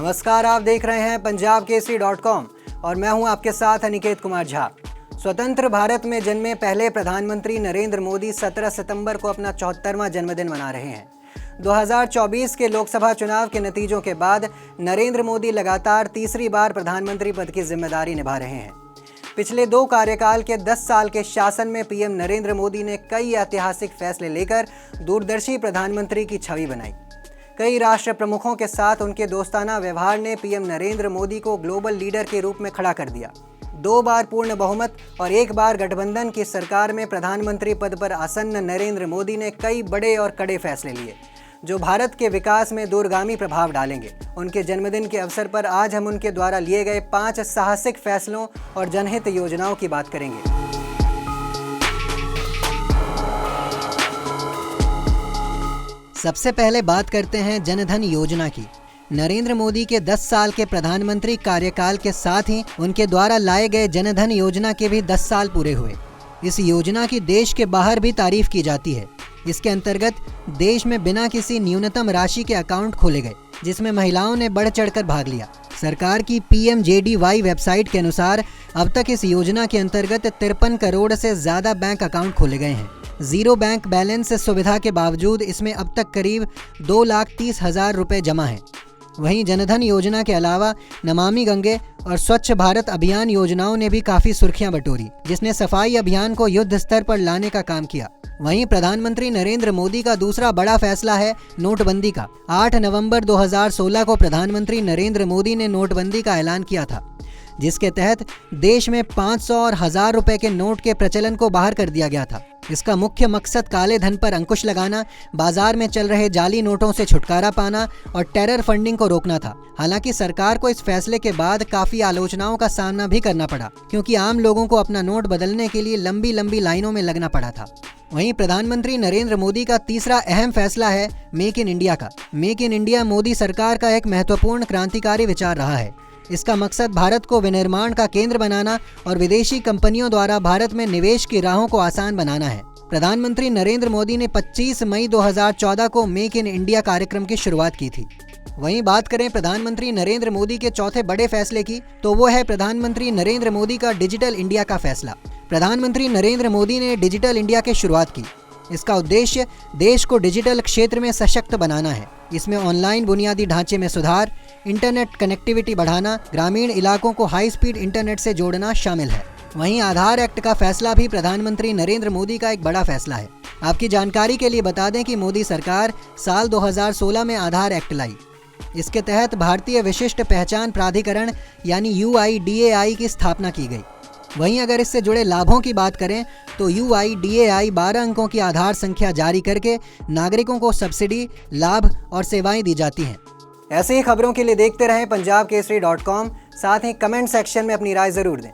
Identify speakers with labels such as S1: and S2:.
S1: नमस्कार, आप देख रहे हैं पंजाबकेसरी.com और मैं हूं आपके साथ अनिकेत कुमार झा। स्वतंत्र भारत में जन्मे पहले प्रधानमंत्री नरेंद्र मोदी 17 सितंबर को अपना 74वां जन्मदिन मना रहे हैं। 2024 के लोकसभा चुनाव के नतीजों के बाद नरेंद्र मोदी लगातार तीसरी बार प्रधानमंत्री पद की जिम्मेदारी निभा रहे हैं। पिछले 2 कार्यकाल के 10 साल के शासन में पीएम नरेंद्र मोदी ने कई ऐतिहासिक फैसले लेकर दूरदर्शी प्रधानमंत्री की छवि बनाई। कई राष्ट्र प्रमुखों के साथ उनके दोस्ताना व्यवहार ने पीएम नरेंद्र मोदी को ग्लोबल लीडर के रूप में खड़ा कर दिया। 2 बार पूर्ण बहुमत और 1 बार गठबंधन की सरकार में प्रधानमंत्री पद पर आसन्न नरेंद्र मोदी ने कई बड़े और कड़े फैसले लिए, जो भारत के विकास में दूरगामी प्रभाव डालेंगे। उनके जन्मदिन के अवसर पर आज हम उनके द्वारा लिए गए 5 साहसिक फैसलों और जनहित योजनाओं की बात करेंगे। सबसे पहले बात करते हैं जनधन योजना की। नरेंद्र मोदी के 10 साल के प्रधानमंत्री कार्यकाल के साथ ही उनके द्वारा लाए गए जनधन योजना के भी 10 साल पूरे हुए। इस योजना की देश के बाहर भी तारीफ की जाती है। इसके अंतर्गत देश में बिना किसी न्यूनतम राशि के अकाउंट खोले गए, जिसमें महिलाओं ने बढ़ चढ़कर भाग लिया। सरकार की PMJDY वेबसाइट के अनुसार अब तक इस योजना के अंतर्गत 53 करोड़ से ज़्यादा बैंक अकाउंट खोले गए हैं। जीरो बैंक बैलेंस सुविधा के बावजूद इसमें अब तक करीब 2,30,000 रुपये जमा हैं। वहीं जनधन योजना के अलावा नमामि गंगे और स्वच्छ भारत अभियान योजनाओं ने भी काफ़ी सुर्खियां बटोरी, जिसने सफाई अभियान को युद्ध स्तर पर लाने का काम किया। वहीं प्रधानमंत्री नरेंद्र मोदी का दूसरा बड़ा फैसला है नोटबंदी का। 8 नवंबर 2016 को प्रधानमंत्री नरेंद्र मोदी ने नोटबंदी का ऐलान किया था, जिसके तहत देश में 500 और 1000 रुपए के नोट के प्रचलन को बाहर कर दिया गया था। इसका मुख्य मकसद काले धन पर अंकुश लगाना, बाजार में चल रहे जाली नोटों से छुटकारा पाना और टेरर फंडिंग को रोकना था। हालांकि सरकार को इस फैसले के बाद काफ़ी आलोचनाओं का सामना भी करना पड़ा, क्योंकि आम लोगों को अपना नोट बदलने के लिए लंबी लंबी लाइनों में लगना पड़ा था। वहीं प्रधानमंत्री नरेंद्र मोदी का तीसरा अहम फैसला है मेक इन इंडिया का। मेक इन इंडिया मोदी सरकार का एक महत्वपूर्ण क्रांतिकारी विचार रहा है। इसका मकसद भारत को विनिर्माण का केंद्र बनाना और विदेशी कंपनियों द्वारा भारत में निवेश की राहों को आसान बनाना है। प्रधानमंत्री नरेंद्र मोदी ने 25 मई 2014 को मेक इन इंडिया कार्यक्रम की शुरुआत की थी। वहीं बात करें प्रधानमंत्री नरेंद्र मोदी के चौथे बड़े फैसले की, तो वो है प्रधानमंत्री नरेंद्र मोदी का डिजिटल इंडिया का फैसला। प्रधानमंत्री नरेंद्र मोदी ने डिजिटल इंडिया की शुरुआत की। इसका उद्देश्य देश को डिजिटल क्षेत्र में सशक्त बनाना है। इसमें ऑनलाइन बुनियादी ढांचे में सुधार, इंटरनेट कनेक्टिविटी बढ़ाना, ग्रामीण इलाकों को हाई स्पीड इंटरनेट से जोड़ना शामिल है। वहीं आधार एक्ट का फैसला भी प्रधानमंत्री नरेंद्र मोदी का एक बड़ा फैसला है। आपकी जानकारी के लिए बता दें कि मोदी सरकार साल 2016 में आधार एक्ट लाई। इसके तहत भारतीय विशिष्ट पहचान प्राधिकरण यानी UIDAI की स्थापना की गई। वहीं अगर इससे जुड़े लाभों की बात करें तो UIDAI 12 अंकों की आधार संख्या जारी करके नागरिकों को सब्सिडी, लाभ और सेवाएं दी जाती हैं। ऐसे ही खबरों के लिए देखते रहें पंजाबकेसरी.com। साथ ही कमेंट सेक्शन में अपनी राय जरूर दें।